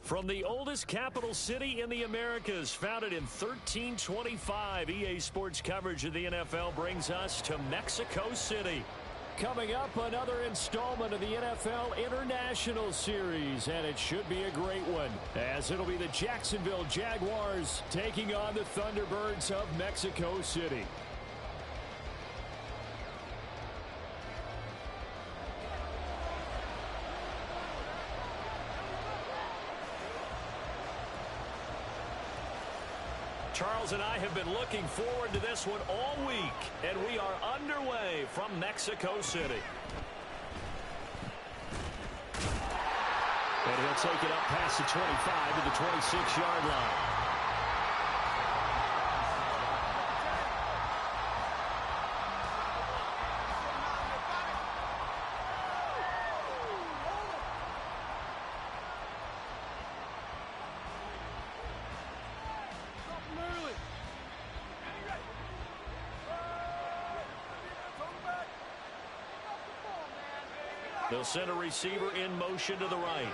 From the oldest capital city in the Americas, founded in 1325, EA Sports coverage of the NFL brings us to Mexico City. Coming up, another installment of the NFL International Series, and it should be a great one, as it'll be the Jacksonville Jaguars taking on the Thunderbirds of Mexico City. Charles and I have been looking forward to this one all week, and we are underway from Mexico City. And he'll take it up past the 25 to the 26-yard line. They'll send a receiver in motion to the right.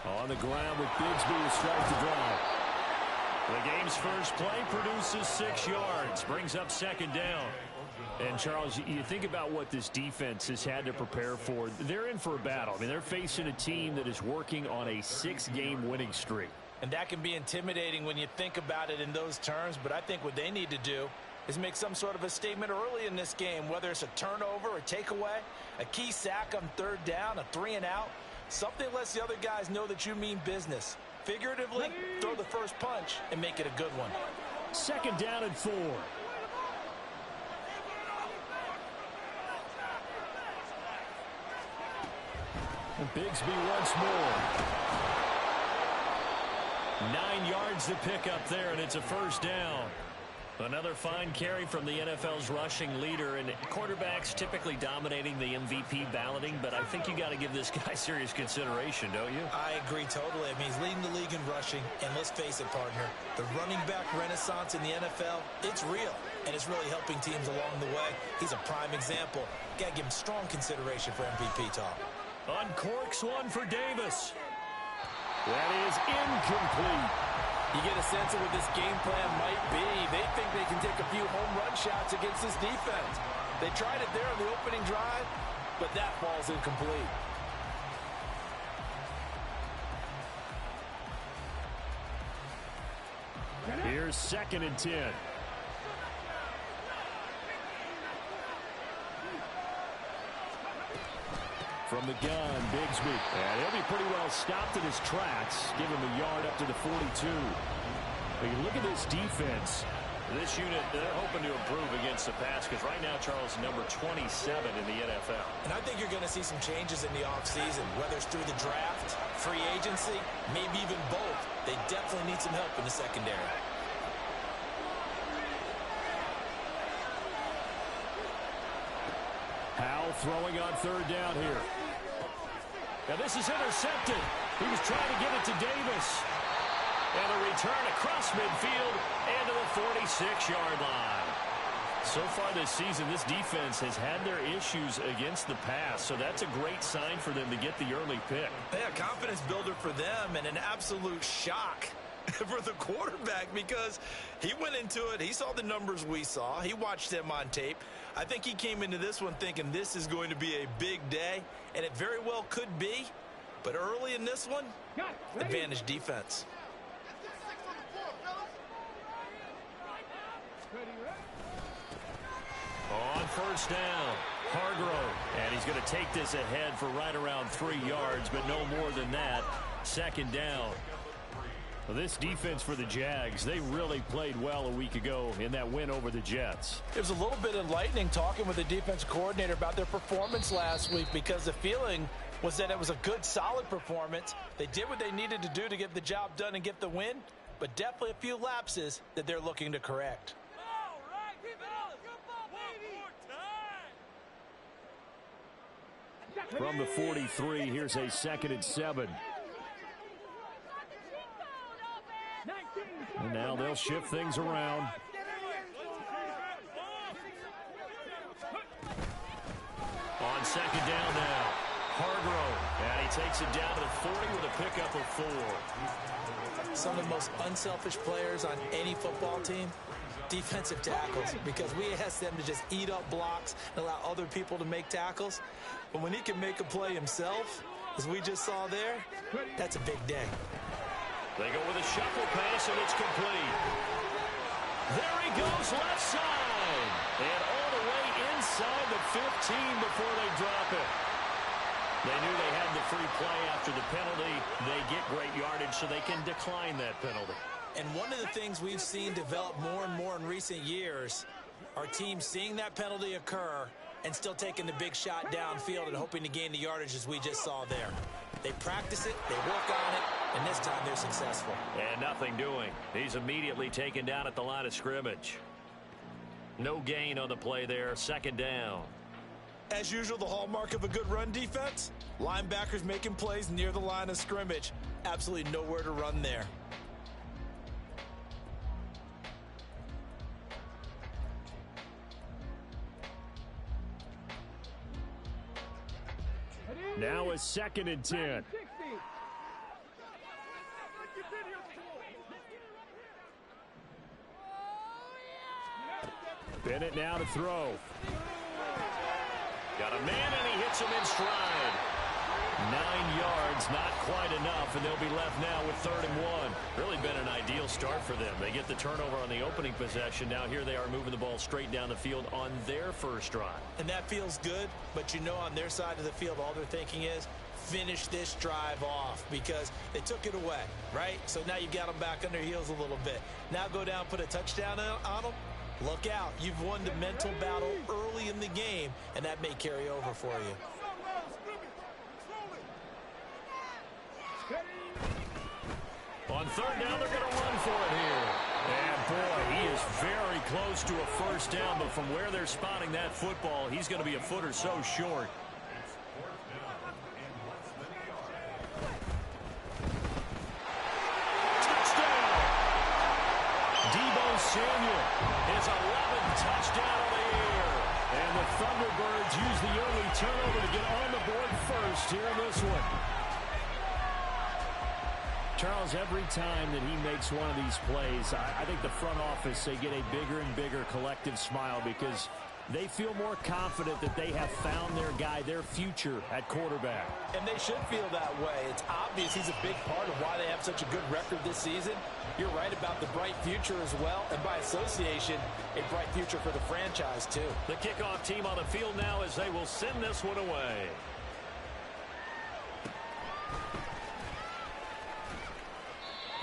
On the ground with Bigsby to start the drive. The game's first play produces 6 yards, brings up second down. And, Charles, you think about what this defense has had to prepare for. They're in for a battle. I mean, they're facing a team that is working on a 6-game winning streak. And that can be intimidating when you think about it in those terms, but I think what they need to do is make some sort of a statement early in this game, whether it's a turnover, a takeaway, a key sack on third down, a 3-and-out. Something lets the other guys know that you mean business. Figuratively, throw the first punch and make it a good one. Second down and 4. And Bigsby once more. 9 yards to pick up there, and it's a first down. Another fine carry from the NFL's rushing leader, and quarterbacks typically dominating the MVP balloting, but I think you got to give this guy serious consideration, don't you? I agree totally. I mean, he's leading the league in rushing, and let's face it, partner, the running back renaissance in the NFL, it's real, and it's really helping teams along the way. He's a prime example. Got to give him strong consideration for MVP talk. Uncorks one for Davis. That is incomplete. You get a sense of what this game plan might be. They think they can take a few home run shots against this defense. They tried it there on the opening drive, but that ball's incomplete. Here's 2nd and 10. From the gun, Bigsby. And he'll be pretty well stopped in his tracks. Give him a yard up to the 42. But you look at this defense. This unit, they're hoping to improve against the pass because right now, Charles, number 27 in the NFL. And I think you're going to see some changes in the offseason, whether it's through the draft, free agency, maybe even both. They definitely need some help in the secondary. Howell throwing on third down here. Now this is intercepted. He was trying to get it to Davis. And a return across midfield and to the 46-yard line. So far this season, this defense has had their issues against the pass, so that's a great sign for them to get the early pick. Yeah, confidence builder for them and an absolute shock for the quarterback because he went into it. He saw the numbers we saw. He watched them on tape. I think he came into this one thinking this is going to be a big day, and it very well could be. But early in this one, advantage defense. On first down, Hargrove. And he's going to take this ahead for right around 3 yards, but no more than that. Second down. Well, this defense for the Jags, they really played well a week ago in that win over the Jets. There's a little bit of lightning talking with the defense coordinator about their performance last week because the feeling was that it was a good, solid performance. They did what they needed to do to get the job done and get the win, but definitely a few lapses that they're looking to correct. From the 43, here's a 2nd and 7. And now they'll shift things around. On second down now, Hargrove. And he takes it down to the 40 with a pickup of 4. Some of the most unselfish players on any football team, defensive tackles, because we ask them to just eat up blocks and allow other people to make tackles. But when he can make a play himself, as we just saw there, that's a big day. They go with a shuffle pass, and it's complete. There he goes, left side. And all the way inside the 15 before they drop it. They knew they had the free play after the penalty. They get great yardage, so they can decline that penalty. And one of the things we've seen develop more and more in recent years are teams seeing that penalty occur and still taking the big shot downfield and hoping to gain the yardage as we just saw there. They practice it, they work on it, and this time they're successful. And nothing doing. He's immediately taken down at the line of scrimmage. No gain on the play there, second down. As usual, the hallmark of a good run defense, linebackers making plays near the line of scrimmage. Absolutely nowhere to run there. Now a 2nd and 10. Bennett now to throw. Got a man, and he hits him in stride. 9 yards, not quite enough, and they'll be left now with 3rd and 1. Really been an ideal start for them. They get the turnover on the opening possession. Now here they are moving the ball straight down the field on their first drive. And that feels good, but you know on their side of the field, all they're thinking is finish this drive off because they took it away, right? So now you got them back on their heels a little bit. Now go down, put a touchdown on them. Look out. You've won the mental battle early in the game, and that may carry over for you. On 3rd down, they're going to run for it here. And, boy, he is very close to a first down, but from where they're spotting that football, he's going to be a foot or so short. Touchdown! Deebo Samuel, his 11th touchdown of the year. And the Thunderbirds use the early turnover to get on the board first here in this one. Charles, every time that he makes one of these plays, I think the front office, they get a bigger and bigger collective smile because they feel more confident that they have found their guy, their future at quarterback. And they should feel that way. It's obvious he's a big part of why they have such a good record this season. You're right about the bright future as well, and by association, a bright future for the franchise too. The kickoff team on the field now as they will send this one away.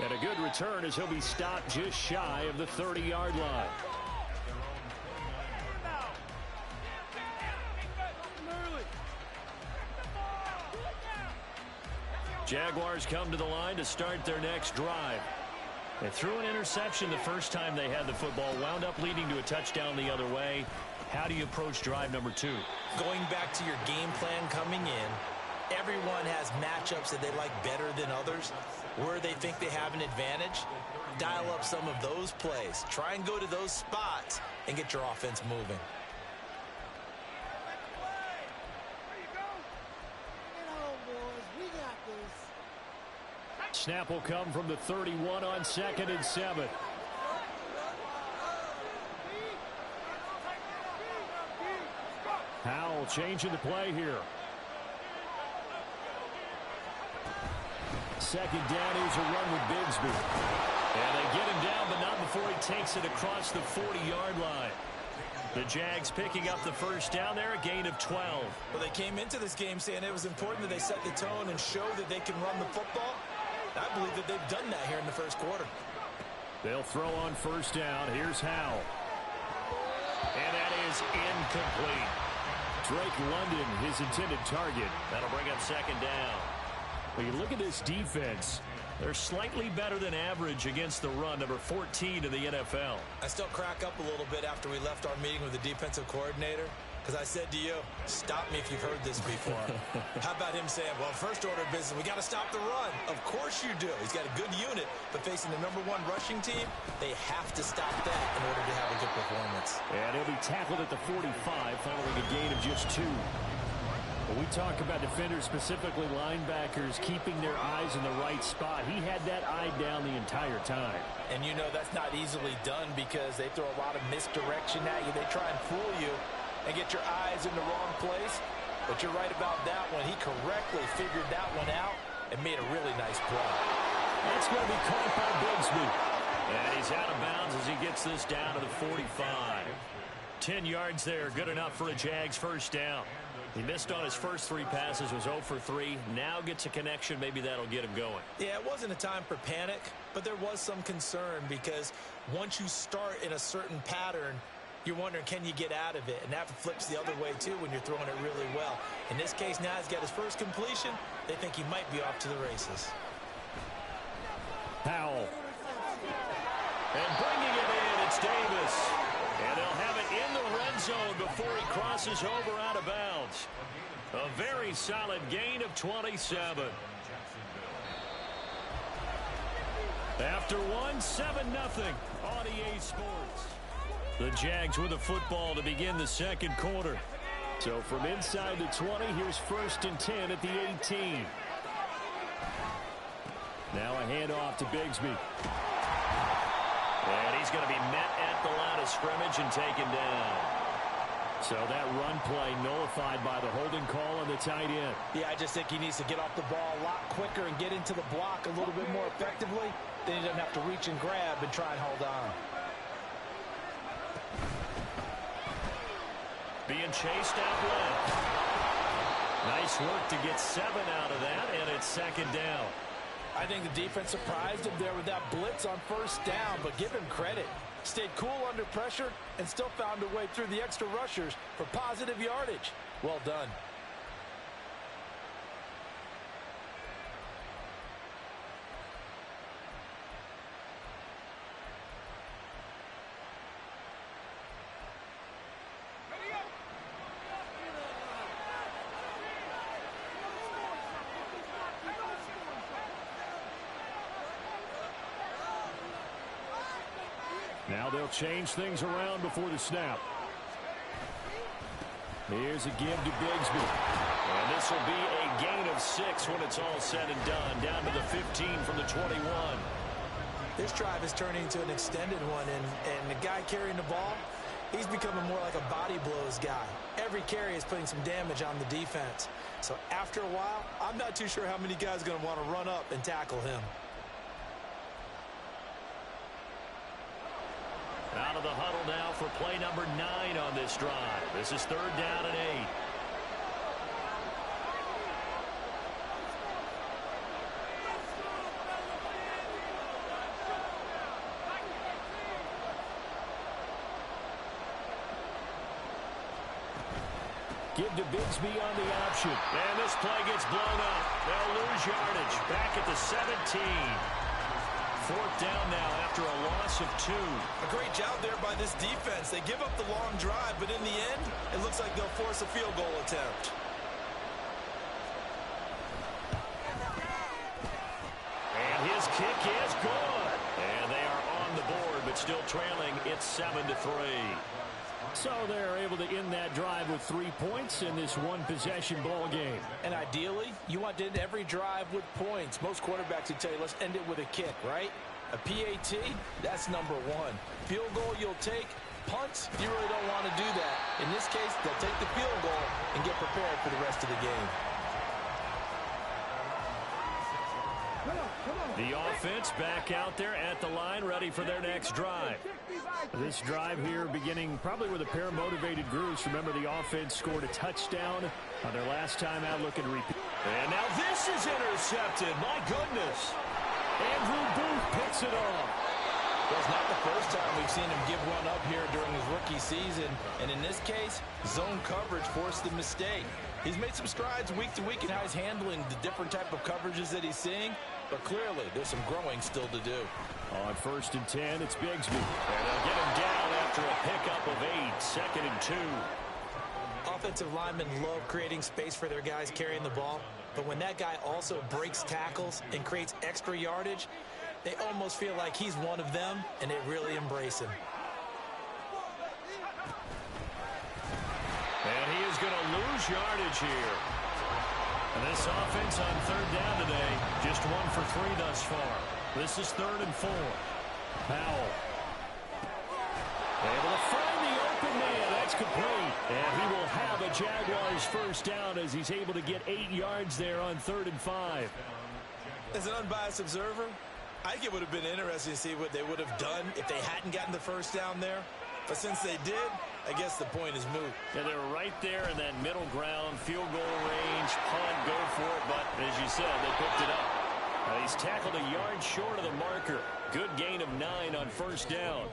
And a good return as he'll be stopped just shy of the 30-yard line. Jaguars come to the line to start their next drive. They threw an interception the first time they had the football, wound up leading to a touchdown the other way. How do you approach drive number 2? Going back to your game plan coming in, everyone has matchups that they like better than others. Where they think they have an advantage, dial up some of those plays. Try and go to those spots and get your offense moving. Snap will come from the 31 on 2nd and 7. Howell changing the play here. 2nd down, here's a run with Bigsby. And they get him down, but not before he takes it across the 40-yard line. The Jags picking up the first down there, a gain of 12. Well, they came into this game saying it was important that they set the tone and show that they can run the football. I believe that they've done that here in the first quarter. They'll throw on first down. Here's Howell. And that is incomplete. Drake London, his intended target. That'll bring up 2nd down. When you look at this defense, they're slightly better than average against the run, number 14 in the NFL. I still crack up a little bit after we left our meeting with the defensive coordinator because I said to you, stop me if you've heard this before. How about him saying, well, first order of business, we got to stop the run. Of course you do. He's got a good unit, but facing the #1 rushing team, they have to stop that in order to have a good performance. And he'll be tackled at the 45 following a gain of just 2. When we talk about defenders, specifically linebackers, keeping their eyes in the right spot, he had that eye down the entire time. And you know that's not easily done because they throw a lot of misdirection at you. They try and fool you and get your eyes in the wrong place. But you're right about that one. He correctly figured that one out and made a really nice play. That's going to be caught by Bigsby. And he's out of bounds as he gets this down to the 45. 10 yards there, good enough for a Jags first down. He missed on his first 3 passes, was 0 for 3. Now gets a connection. Maybe that'll get him going. Yeah, it wasn't a time for panic, but there was some concern because once you start in a certain pattern, you're wondering, can you get out of it? And that flips the other way, too, when you're throwing it really well. In this case, now he's got his first completion. They think he might be off to the races. Powell. And bringing it in, it's Davis. And they'll have it in the red zone before he crosses over out of bounds. A very solid gain of 27. After 1, 7-0 on EA Sports. The Jags with the football to begin the second quarter. So from inside the 20, here's 1st and 10 at the 18. Now a handoff to Bigsby. And he's going to be met at the line of scrimmage and taken down. So that run play nullified by the holding call on the tight end. Yeah, I just think he needs to get off the ball a lot quicker and get into the block a little bit more effectively. Then he doesn't have to reach and grab and try and hold on. Being chased out left. Nice work to get 7 out of that, and it's 2nd down. I think the defense surprised him there with that blitz on 1st down, but give him credit. Stayed cool under pressure and still found a way through the extra rushers for positive yardage. Well done. Now they'll change things around before the snap. Here's a give to Bigsby. And this will be a gain of 6 when it's all said and done. Down to the 15 from the 21. This drive is turning into an extended one, and the guy carrying the ball, he's becoming more like a body blows guy. Every carry is putting some damage on the defense. So after a while, I'm not too sure how many guys are going to want to run up and tackle him. Out of the huddle now for play number 9 on this drive. This is 3rd down and 8. Give to Bigsby on the option. And this play gets blown up. They'll lose yardage. Back at the 17. 4th down now after a loss of 2. A great job there by this defense. They give up the long drive, but in the end, it looks like they'll force a field goal attempt. And his kick is good. And they are on the board, but still trailing. It's 7-3. So they're able to end that drive with 3 points in this one-possession ball game. And ideally, you want to end every drive with points. Most quarterbacks would tell you, let's end it with a kick, right? A PAT, that's number 1. Field goal you'll take. Punts, you really don't want to do that. In this case, they'll take the field goal and get prepared for the rest of the game. The offense back out there at the line, ready for their next drive. This drive here beginning probably with a pair of motivated groups. Remember, the offense scored a touchdown on their last time out, looking to repeat. And now this is intercepted. My goodness. Andrew Booth picks it off. Well, it's not the first time we've seen him give one up here during his rookie season. And in this case, zone coverage forced the mistake. He's made some strides week to week in how he's handling the different type of coverages that he's seeing. But clearly, there's some growing still to do. On 1st and 10, it's Bigsby. And they'll get him down after a pickup of 8. 2nd and 2. Offensive linemen love creating space for their guys carrying the ball. But when that guy also breaks tackles and creates extra yardage, they almost feel like he's one of them, and they really embrace him. And he is going to lose yardage here. And this offense on third down today, just 1 for 3 thus far. This is 3rd and 4. Powell. Able to find the open man. That's complete. And he will have a Jaguars first down as he's able to get 8 yards there on 3rd and 5. As an unbiased observer, I think it would have been interesting to see what they would have done if they hadn't gotten the first down there. But since they did, I guess the point is moot. Yeah, they were right there in that middle ground, field goal range, punt, go for it. But as you said, they picked it up. He's tackled a yard short of the marker. Good gain of 9 on first down.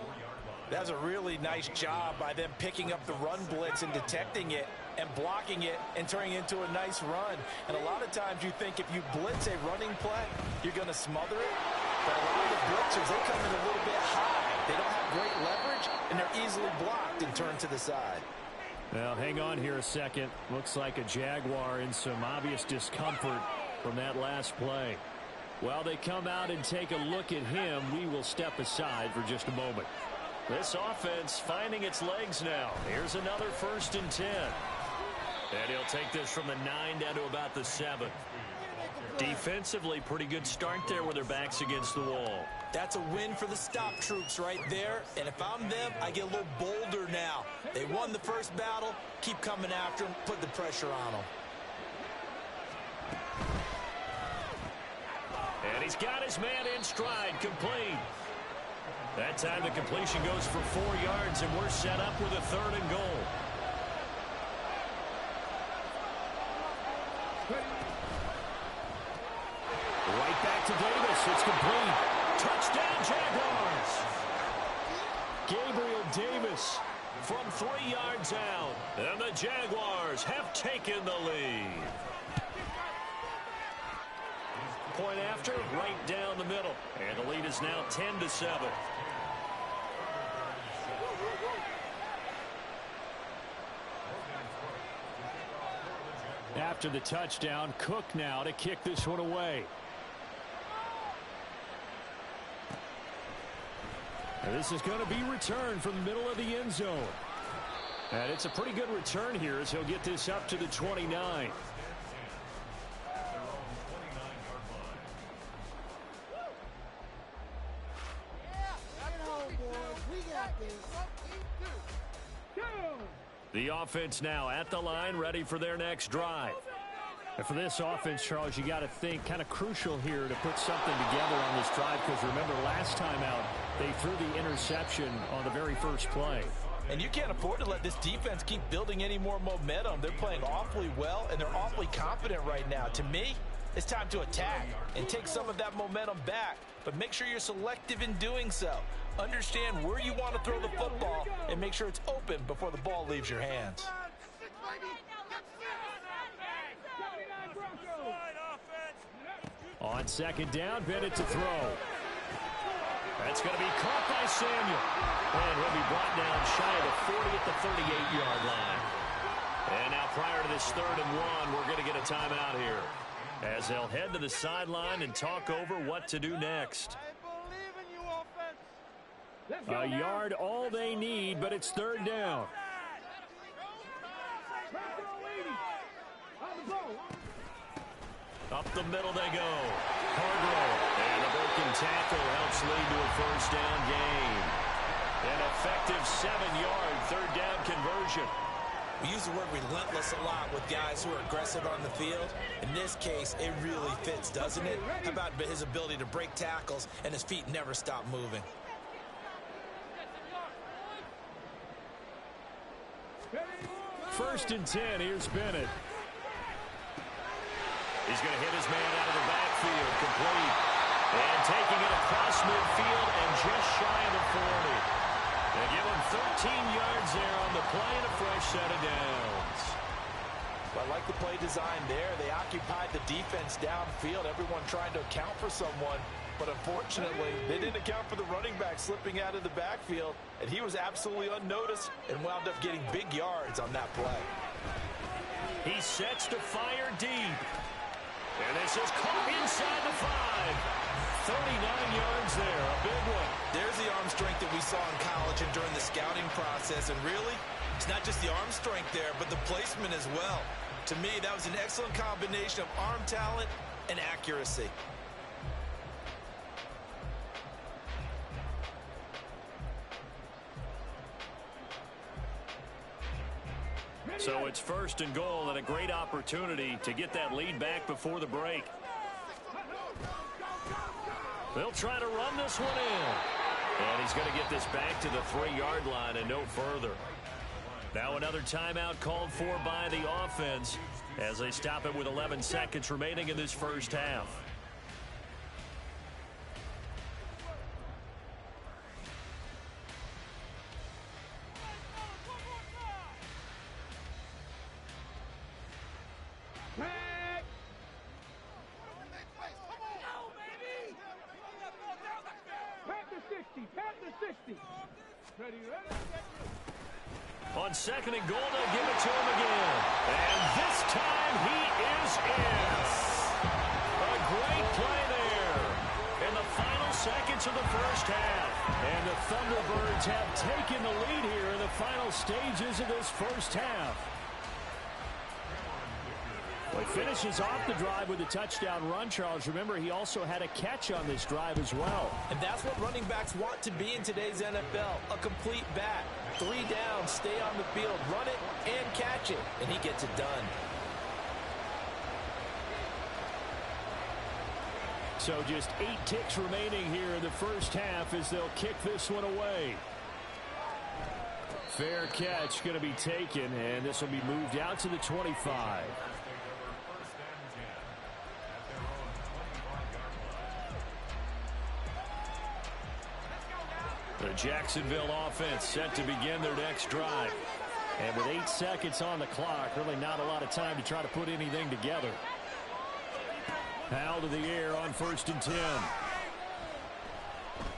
That's a really nice job by them picking up the run blitz and detecting it and blocking it and turning it into a nice run. And a lot of times you think if you blitz a running play, you're going to smother it. But a lot of the blitzers, they come in a little bit high. They don't have great leverage, and they're easily blocked and turned to the side. Well, hang on here a second. Looks like a Jaguar in some obvious discomfort from that last play. While they come out and take a look at him, we will step aside for just a moment. This offense finding its legs now. Here's another 1st and 10. And he'll take this from the 9 down to about the 7. Defensively, pretty good start there with their backs against the wall. That's a win for the stop troops right there. And if I'm them, I get a little bolder now. They won the first battle. Keep coming after them. Put the pressure on them. And he's got his man in stride, complete. That time the completion goes for 4 yards, and we're set up with a 3rd and goal. Right back to Davis. It's complete. Touchdown, Jaguars. Gabriel Davis from 3 yards out. And the Jaguars have taken the lead. Point after, right down the middle. And the lead is now 10-7. After the touchdown, Cook now to kick this one away. And this is going to be returned from the middle of the end zone. And it's a pretty good return here as he'll get this up to the 29. The offense now at the line, ready for their next drive. And for this offense, Charles, you got to think kind of crucial here to put something together on this drive, because remember last time out they threw the interception on the very first play. And you can't afford to let this defense keep building any more momentum. They're playing awfully well, and they're awfully confident right now. To me, it's time to attack and take some of that momentum back, but make sure you're selective in doing so. Understand where you want to throw the football and make sure it's open before the ball leaves your hands. On second down, Bennett to throw. That's going to be caught by Samuel. And he'll be brought down shy of the 40 at the 38-yard line. And now prior to this 3rd and 1, we're going to get a timeout here, as they'll head to the sideline and talk over what to do next. A yard all they need, but it's 3rd down. Up the middle they go. Hargrove. And a broken tackle helps lead to a first down gain. An effective 7-yard 3rd down conversion. We use the word relentless a lot with guys who are aggressive on the field. In this case, it really fits, doesn't it? How about his ability to break tackles and his feet never stop moving? First and 10, here's Bennett. He's going to hit his man out of the backfield, complete. And taking it across midfield and just shy of the 40. They give him 13 yards there on the play and a fresh set of downs. I like the play design there. They occupied the defense downfield, everyone trying to account for someone. But unfortunately, they didn't account for the running back slipping out of the backfield, and he was absolutely unnoticed and wound up getting big yards on that play. He sets to fire deep. And this is caught inside the 5. 39 yards there, a big one. There's the arm strength that we saw in college and during the scouting process. And really, it's not just the arm strength there, but the placement as well. To me, that was an excellent combination of arm talent and accuracy. So it's 1st and goal and a great opportunity to get that lead back before the break. They'll try to run this one in. And he's going to get this back to the 3-yard line and no further. Now another timeout called for by the offense as they stop it with 11 seconds remaining in this first half. On 2nd and goal, they'll give it to him again. And this time he is in. A great play there in the final seconds of the first half. And the Thunderbirds have taken the lead here in the final stages of this first half. Well, he finishes off the drive with a touchdown run, Charles. Remember, he also had a catch on this drive as well. And that's what running backs want to be in today's NFL, a complete back. 3 down, stay on the field, run it, and catch it. And he gets it done. So just 8 ticks remaining here in the first half as they'll kick this one away. Fair catch going to be taken, and this will be moved out to the 25. The Jacksonville offense set to begin their next drive. And with 8 seconds on the clock, really not a lot of time to try to put anything together. Howell to the air on 1st and 10.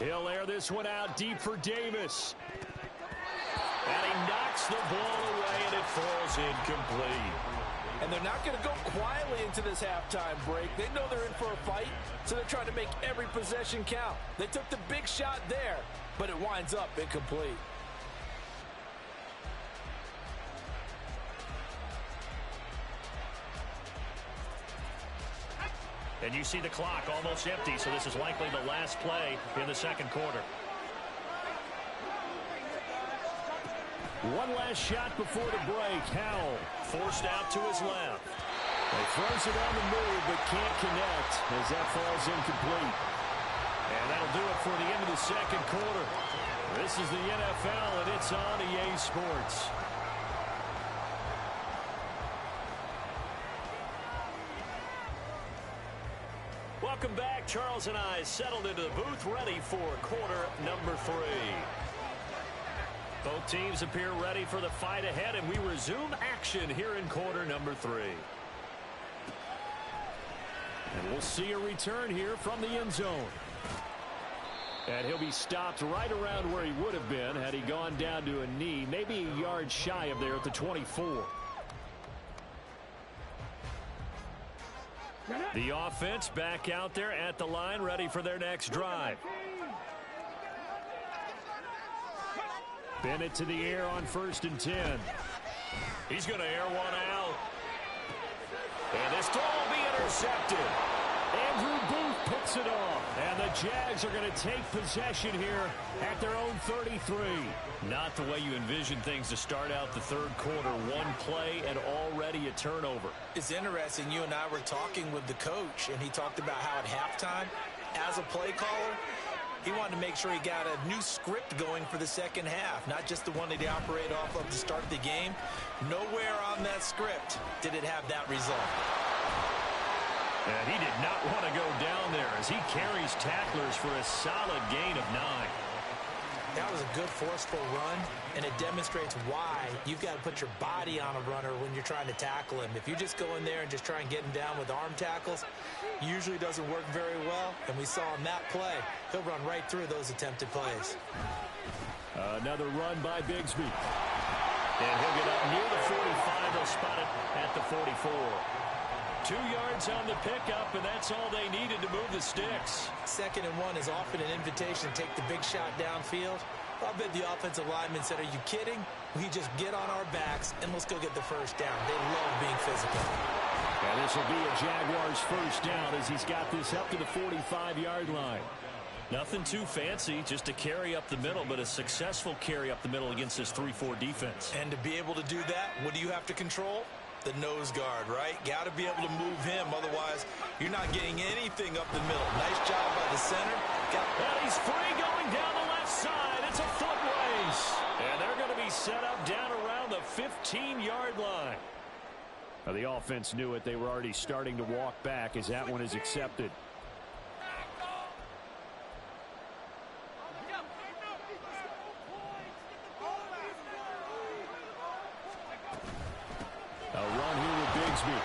He'll air this one out deep for Davis. And he knocks the ball away, and it falls incomplete. And they're not going to go quietly into this halftime break. They know they're in for a fight, so they're trying to make every possession count. They took the big shot there, but it winds up incomplete. And you see the clock almost empty, so this is likely the last play in the second quarter. One last shot before the break. Howell forced out to his left. He throws it on the move, but can't connect as that falls incomplete. And that'll do it for the end of the second quarter. This is the NFL, and it's on EA Sports. Welcome back. Charles and I settled into the booth, ready for quarter number 3. Both teams appear ready for the fight ahead, and we resume action here in quarter number 3. And we'll see a return here from the end zone. And he'll be stopped right around where he would have been had he gone down to a knee, maybe a yard shy of there at the 24. The offense back out there at the line, ready for their next drive. Bennett to the air on 1st and 10. He's going to air one out. And this throw will be intercepted. Andrew Booth picks it off. And the Jags are going to take possession here at their own 33. Not the way you envision things to start out the third quarter. One play and already a turnover. It's interesting. You and I were talking with the coach, and he talked about how at halftime, as a play caller, he wanted to make sure he got a new script going for the second half, not just the one that he operated off of to start the game. Nowhere on that script did it have that result. And he did not want to go down there as he carries tacklers for a solid gain of 9. That was a good forceful run, and it demonstrates why you've got to put your body on a runner when you're trying to tackle him. If you just go in there and just try and get him down with arm tackles, usually doesn't work very well. And we saw on that play, he'll run right through those attempted plays. Another run by Bigsby. And he'll get up near the 45. They'll spot it at the 44. 2 yards on the pickup, and that's all they needed to move the sticks. 2nd and 1 is often an invitation to take the big shot downfield. I bet the offensive lineman said, "Are you kidding? We just get on our backs and let's go get the first down. They love being physical. And this will be a Jaguars first down as he's got this up to the 45-yard line. Nothing too fancy, just a carry up the middle, but a successful carry up the middle against this 3-4 defense. And to be able to do that, what do you have to control? The nose guard, right? Got to be able to move him. Otherwise, you're not getting anything up the middle. Nice job by the center. And he's free going down the left side. It's a foot race. And they're going to be set up down around the 15-yard line. Now, the offense knew it. They were already starting to walk back as that one is accepted. A run here with Bigsby.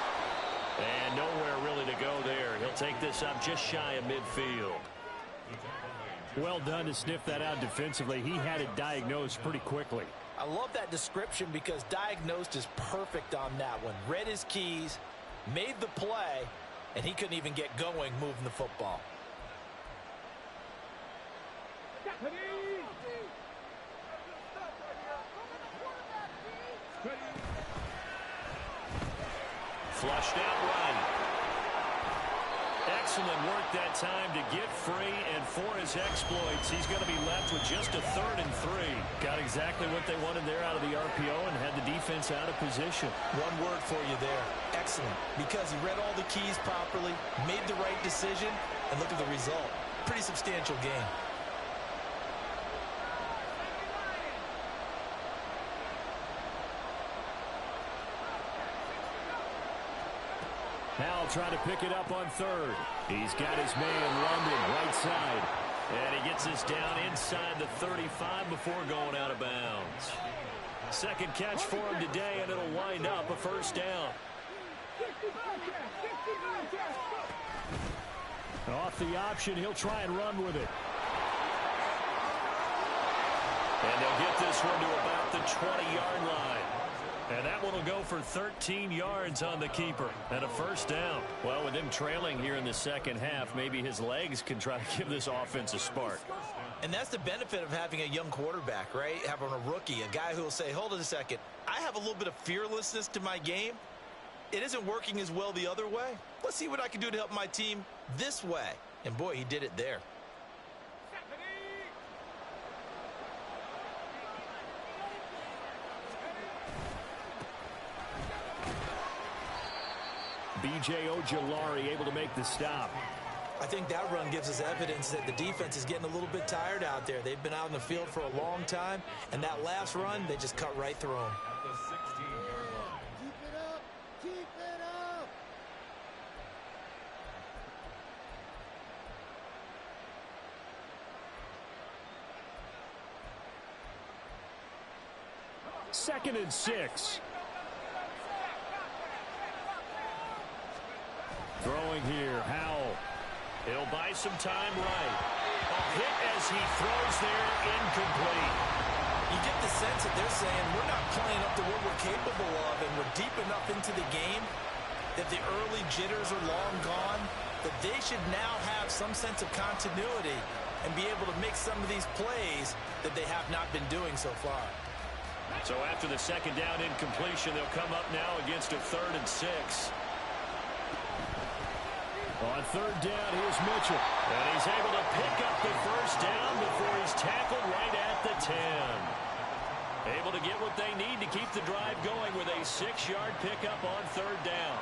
And nowhere really to go there. He'll take this up just shy of midfield. Well done to sniff that out defensively. He had it diagnosed pretty quickly. I love that description because diagnosed is perfect on that one. Read his keys, made the play, and he couldn't even get going moving the football. Flushed out right. Excellent work that time to get free, and for his exploits, he's going to be left with just a 3rd and 3. Got exactly what they wanted there out of the RPO and had the defense out of position. One word for you there. Excellent. Because he read all the keys properly, made the right decision, and look at the result. Pretty substantial game. Now trying to pick it up on 3rd. He's got his man London right side. And he gets this down inside the 35 before going out of bounds. Second catch for him today, and it'll wind up a first down. Off the option, he'll try and run with it. And they'll get this one to about the 20-yard line. And that one will go for 13 yards on the keeper and a first down. Well, with him trailing here in the second half, maybe his legs can try to give this offense a spark. And that's the benefit of having a young quarterback, right? Having a rookie, a guy who will say, hold on a second, I have a little bit of fearlessness to my game. It isn't working as well the other way. Let's see what I can do to help my team this way. And boy, he did it there. B.J. Ojulari able to make the stop. I think that run gives us evidence that the defense is getting a little bit tired out there. They've been out in the field for a long time, and that last run, they just cut right through them. Keep it up! Keep it up! Second and 6. Throwing here, Howell. He'll buy some time right. A hit as he throws there, incomplete. You get the sense that they're saying we're not playing up to what we're capable of, and we're deep enough into the game that the early jitters are long gone, that they should now have some sense of continuity and be able to make some of these plays that they have not been doing so far. So after the second down incompletion, they'll come up now against a 3rd and 6. On 3rd down, here's Mitchell. And he's able to pick up the first down before he's tackled right at the 10. Able to get what they need to keep the drive going with a 6-yard pickup on 3rd down.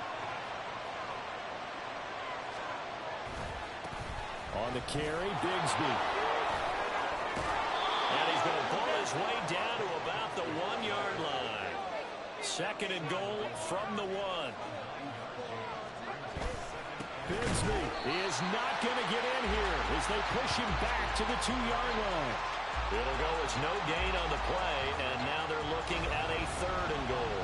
On the carry, Bigsby. And he's going to pull his way down to about the 1-yard line. 2nd and goal from the 1. Bigsby is not going to get in here as they push him back to the 2-yard line. It'll go as no gain on the play, and now they're looking at a 3rd and goal.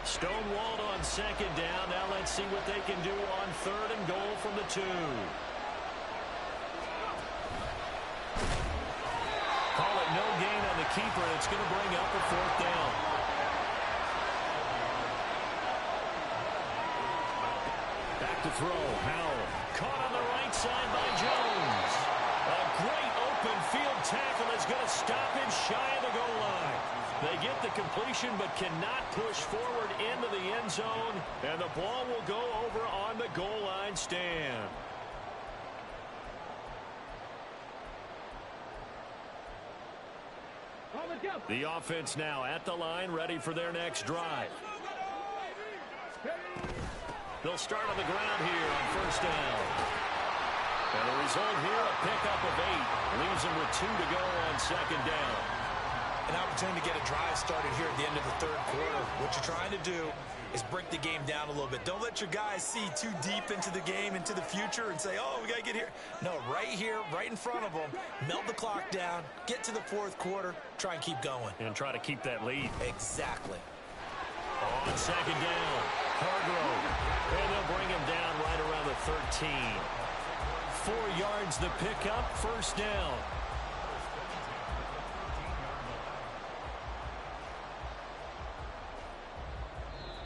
Stonewalled on 2nd down. Now let's see what they can do on 3rd and goal from the 2. Call it no gain on the keeper, and it's going to bring up a 4th down. back to throw. Howell caught on the right side by Jones. A great open field tackle is going to stop him shy of the goal line. They get the completion but cannot push forward into the end zone. And the ball will go over on the goal line stand. The offense now at the line, ready for their next drive. They'll start on the ground here on first down. And the result here, a pickup of 8. Leaves them with 2 to go on second down. An opportunity to get a drive started here at the end of the third quarter. What you're trying to do is break the game down a little bit. Don't let your guys see too deep into the game, into the future, and say, oh, we got to get here. No, right here, right in front of them, melt the clock down, get to the fourth quarter, try and keep going. And try to keep that lead. Exactly. On second down, Hargrove. And they'll bring him down right around the 13. 4 yards the pickup, first down.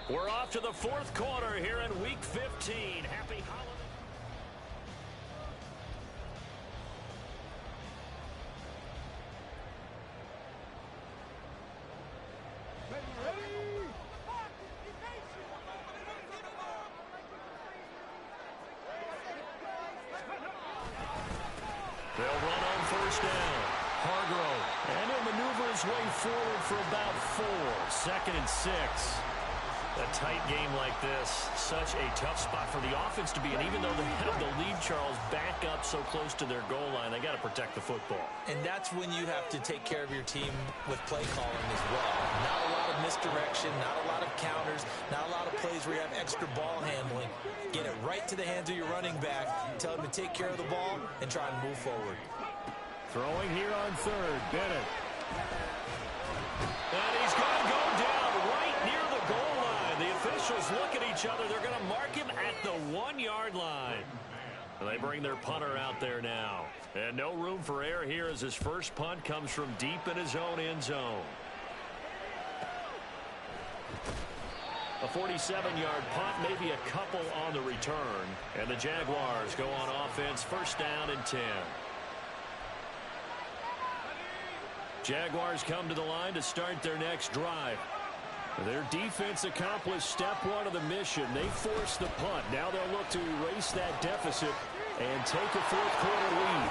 We're off to the fourth quarter here in Week 15. Happy holidays. They'll run on first down. Hargrove. And he'll maneuver his way forward for about 4. Second and 6. A tight game like this, such a tough spot for the offense to be in. Even though they have the lead, Charles, back up so close to their goal line, they got to protect the football. And that's when you have to take care of your team with play calling as well. Not a lot of misdirection, not a lot of counters, not a lot of plays where you have extra ball handling. Get it right to the hands of your running back, tell him to take care of the ball, and try and move forward. Throwing here on third, Bennett. And he's going to go down right near the goal line. The officials look at each other. They're going to mark him at the 1-yard line. And they bring their punter out there now. And no room for error here as his first punt comes from deep in his own end zone. A 47-yard punt, maybe a couple on the return. And the Jaguars go on offense, first down and 10. Jaguars come to the line to start their next drive. Their defense accomplished step 1 of the mission. They forced the punt. Now they'll look to erase that deficit and take a fourth quarter lead.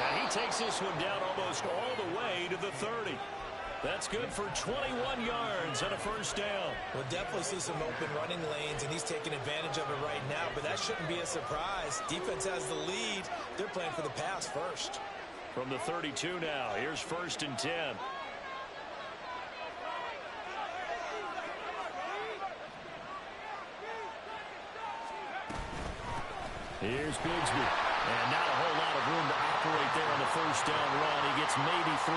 And he takes this one down almost all the way to the 30. That's good for 21 yards and a first down. We'll definitely see some open running lanes, and he's taking advantage of it right now, but that shouldn't be a surprise. Defense has the lead. They're playing for the pass first. From the 32 now, here's first and 10. Here's Bigsby. And not a whole lot of room to operate there on the first down run. He gets maybe 3.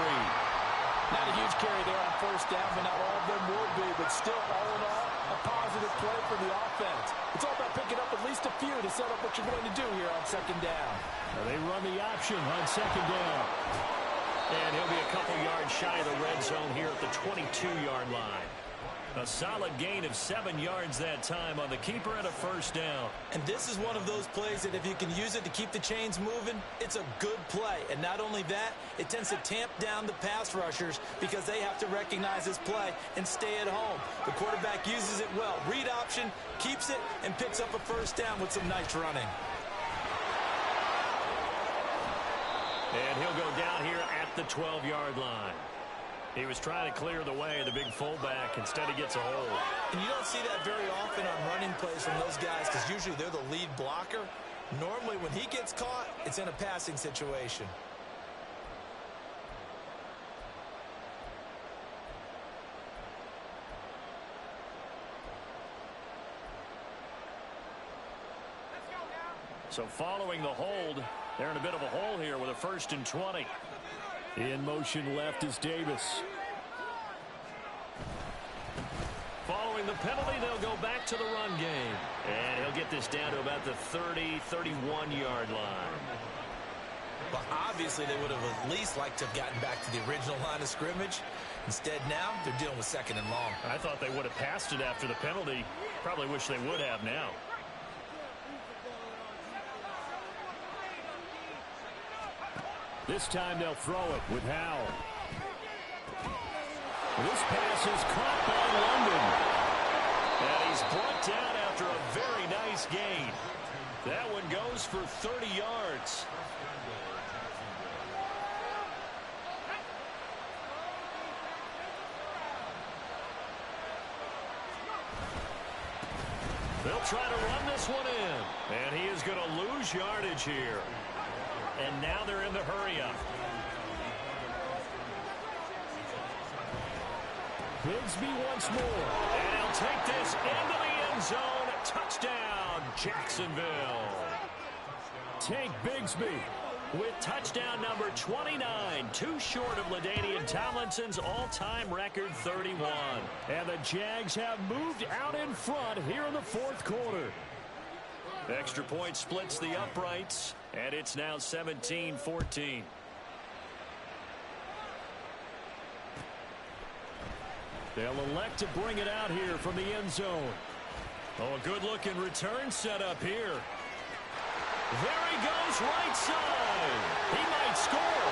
Not a huge carry there on first down, but not all of them will be. But still, all in all, a positive play for the offense. It's all about picking up at least a few to set up what you're going to do here on second down. Now they run the option on second down. And he'll be a couple yards shy of the red zone here at the 22-yard line. A solid gain of 7 yards that time on the keeper and a first down. And this is one of those plays that if you can use it to keep the chains moving, it's a good play. And not only that, it tends to tamp down the pass rushers because they have to recognize this play and stay at home. The quarterback uses it well. Read option, keeps it, and picks up a first down with some nice running. And he'll go down here at the 12-yard line. He was trying to clear the way, the big fullback. Instead, he gets a hold. And you don't see that very often on running plays from those guys because usually they're the lead blocker. Normally, when he gets caught, it's in a passing situation. So following the hold, they're in a bit of a hole here with a first and 20. In motion left is Davis. Following the penalty, they'll go back to the run game. And he'll get this down to about the 30, 31-yard line. Well, obviously, they would have at least liked to have gotten back to the original line of scrimmage. Instead, now, they're dealing with second and long. I thought they would have passed it after the penalty. Probably wish they would have now. This time they'll throw it with Howell. This pass is caught by London. And he's brought down after a very nice gain. That one goes for 30 yards. They'll try to run this one in. And he is going to lose yardage here. And now they're in the hurry-up. Bigsby once more. And he'll take this into the end zone. Touchdown, Jacksonville. Take Bigsby with touchdown number 29, too short of LaDainian Tomlinson's all-time record 31. And the Jags have moved out in front here in the fourth quarter. Extra point splits the uprights, and it's now 17-14. They'll elect to bring it out here from the end zone. Oh, a good-looking return set up here. There he goes, right side. He might score.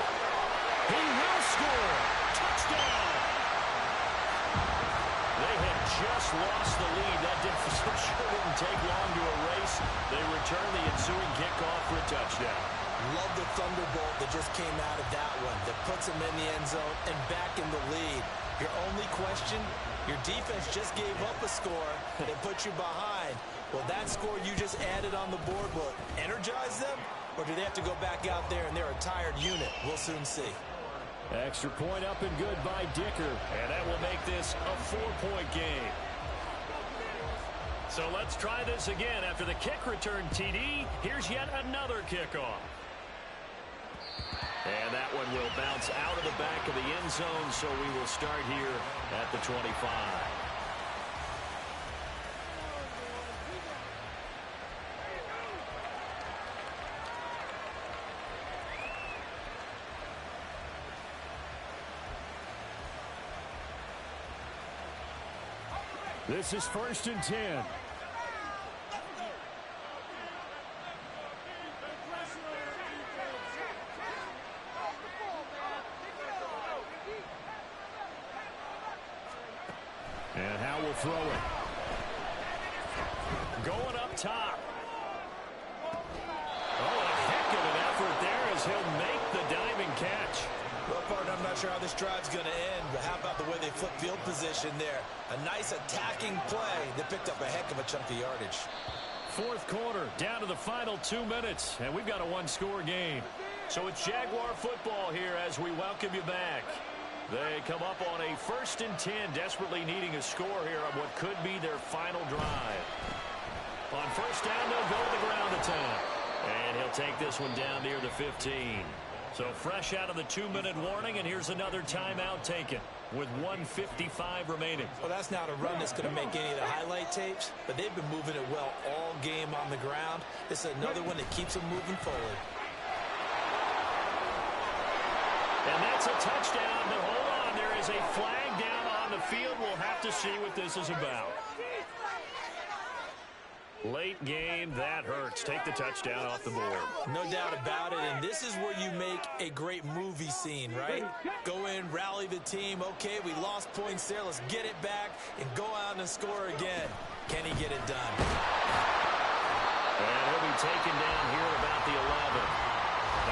He will score. Touchdown. They had just lost the lead. That sure didn't take long to erase. They return the ensuing kickoff for a touchdown. Love the thunderbolt that just came out of that one. That puts them in the end zone and back in the lead. Your only question, your defense just gave up a score that put you behind. Well, that score you just added on the board will energize them, or do they have to go back out there and they're a tired unit? We'll soon see. Extra point up and good by Dicker, and that will make this a 4-point game. So let's try this again. After the kick return TD, here's yet another kickoff. And that one will bounce out of the back of the end zone, so we will start here at the 25. This is 1st and 10. And Howell will throw it. Going up top. Oh, a heck of an effort there as he'll make the diving catch. Well, partner, I'm not sure how this drive's going to end, but how about the way they flip field position there? A nice attacking play that picked up a heck of a chunk of yardage. Fourth quarter, down to the final 2 minutes, and we've got a one-score game. So it's Jaguar football here as we welcome you back. They come up on a 1st and 10, desperately needing a score here on what could be their final drive. On 1st down, they'll go to the ground attack. And he'll take this one down near the 15. So fresh out of the 2-minute warning, and here's another timeout taken with 1:55 remaining. Well, that's not a run that's going to make any of the highlight tapes, but they've been moving it well all game on the ground. This is another one that keeps them moving forward. And that's a touchdown, but hold on. There is a flag down on the field. We'll have to see what this is about. Late game, that hurts. Take the touchdown off the board. No doubt about it, and this is where you make a great movie scene, right? Go in, rally the team. Okay, we lost points there. Let's get it back and go out and score again. Can he get it done? And he'll be taken down here at about the 11.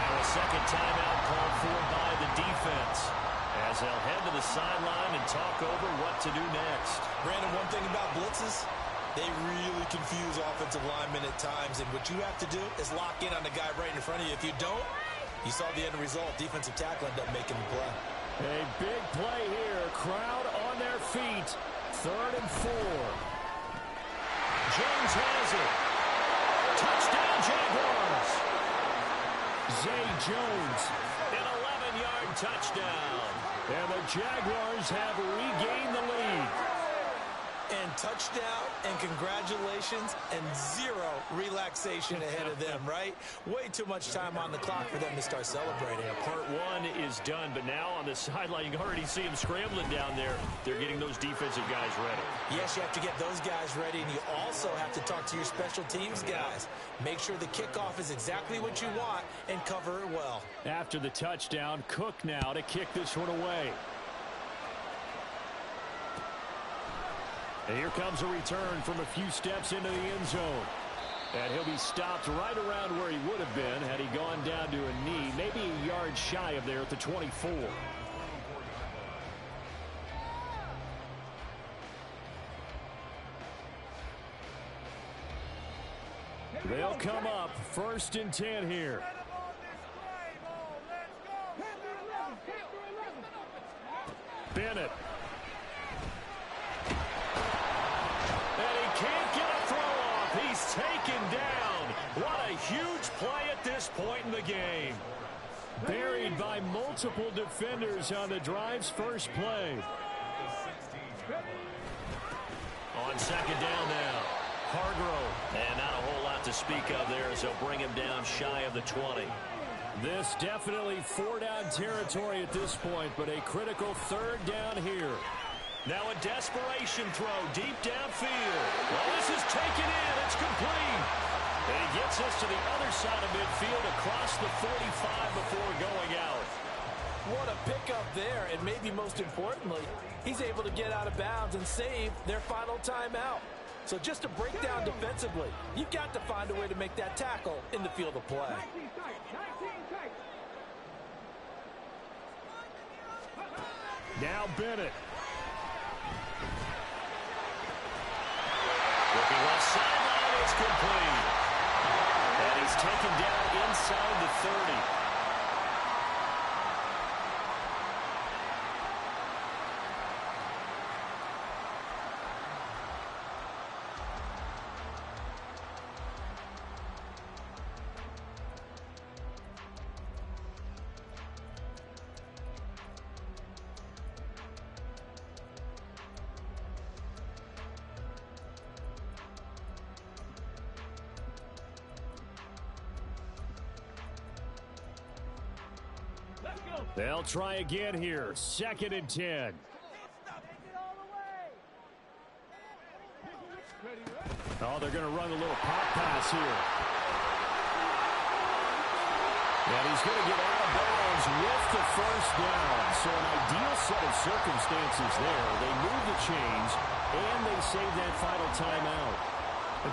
Now a second timeout called for by the defense as they'll head to the sideline and talk over what to do next. Brandon, one thing about blitzes, they really confuse offensive linemen at times, and what you have to do is lock in on the guy right in front of you. If you don't, you saw the end result. Defensive tackle ended up making the play. A big play here. Crowd on their feet. 3rd and 4. Jones has it. Touchdown, Jaguars. Zay Jones, an 11-yard touchdown. And the Jaguars have regained the lead. and touchdown and congratulations and zero relaxation ahead of them, right? Way too much time on the clock for them to start celebrating. Part one is done, but now on the sideline, you can already see them scrambling down there. They're getting those defensive guys ready. Yes, you have to get those guys ready, and you also have to talk to your special teams guys. Make sure the kickoff is exactly what you want and cover it well. After the touchdown, Cook now to kick this one away. And here comes a return from a few steps into the end zone. And he'll be stopped right around where he would have been had he gone down to a knee, maybe a yard shy of there at the 24. They'll come up 1st and 10 here. Bennett. He's taken down. What a huge play at this point in the game. Buried by multiple defenders on the drive's first play. On 2nd down now. Hargrove. And not a whole lot to speak of there as they'll bring him down shy of the 20. This definitely 4-down territory at this point, but a critical 3rd down here. Now a desperation throw deep downfield. Well, this is taken in. It's complete. And he gets us to the other side of midfield across the 45 before going out. What a pickup there, and maybe most importantly, he's able to get out of bounds and save their final timeout. So just to break down defensively, you've got to find a way to make that tackle in the field of play. Now Bennett. Looking left sideline, it's complete. And he's taken down inside the 30. They'll try again here. 2nd and 10. Oh, they're going to run a little pop pass here. And he's going to get out of bounds with the 1st down. So an ideal set of circumstances there. They move the chains, and they save that final timeout.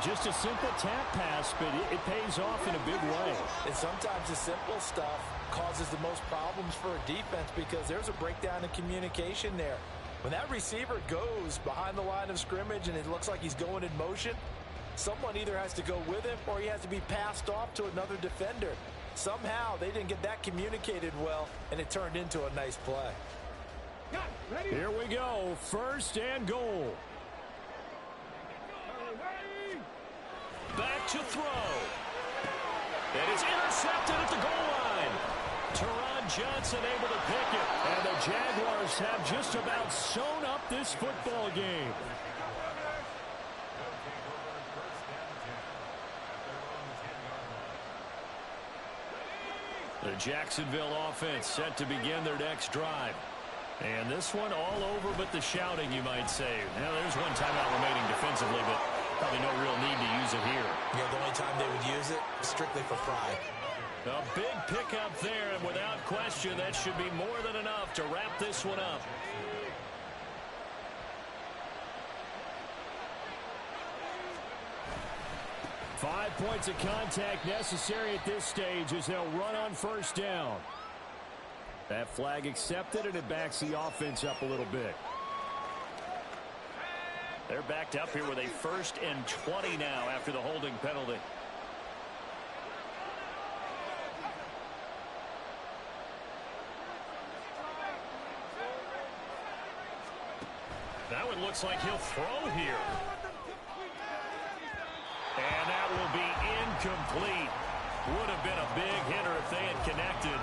Just a simple tap pass, but it pays off in a big way. And sometimes the simple stuff causes the most problems for a defense because there's a breakdown in communication there. When that receiver goes behind the line of scrimmage and it looks like he's going in motion, someone either has to go with him or he has to be passed off to another defender. Somehow they didn't get that communicated well, and it turned into a nice play. Here we go. 1st and goal. Back to throw. And it's intercepted at the goal line. Teron Johnson able to pick it. And the Jaguars have just about sewn up this football game. The Jacksonville offense set to begin their next drive. And this one all over but the shouting, you might say. Now, there's one timeout remaining defensively, but probably no real need to use it here. Yeah, the only time they would use it, strictly for pride. A big pickup there, and without question, that should be more than enough to wrap this one up. Five points of contact necessary at this stage as they'll run on 1st down. That flag accepted, and it backs the offense up a little bit. They're backed up here with a 1st and 20 now after the holding penalty. Now it looks like he'll throw here. And that will be incomplete. Would have been a big hitter if they had connected.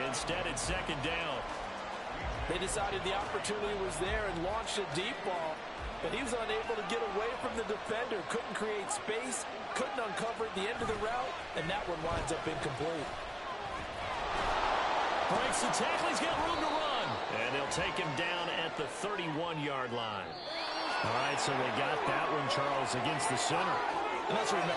Instead, it's 2nd down. They decided the opportunity was there and launched a deep ball. but he was unable to get away from the defender. Couldn't create space, couldn't uncover at the end of the route, and that one winds up incomplete. Breaks the tackle. He's got room to run. And they'll take him down at the 31-yard line. All right, so they got that one, Charles, against the center. And let's remember,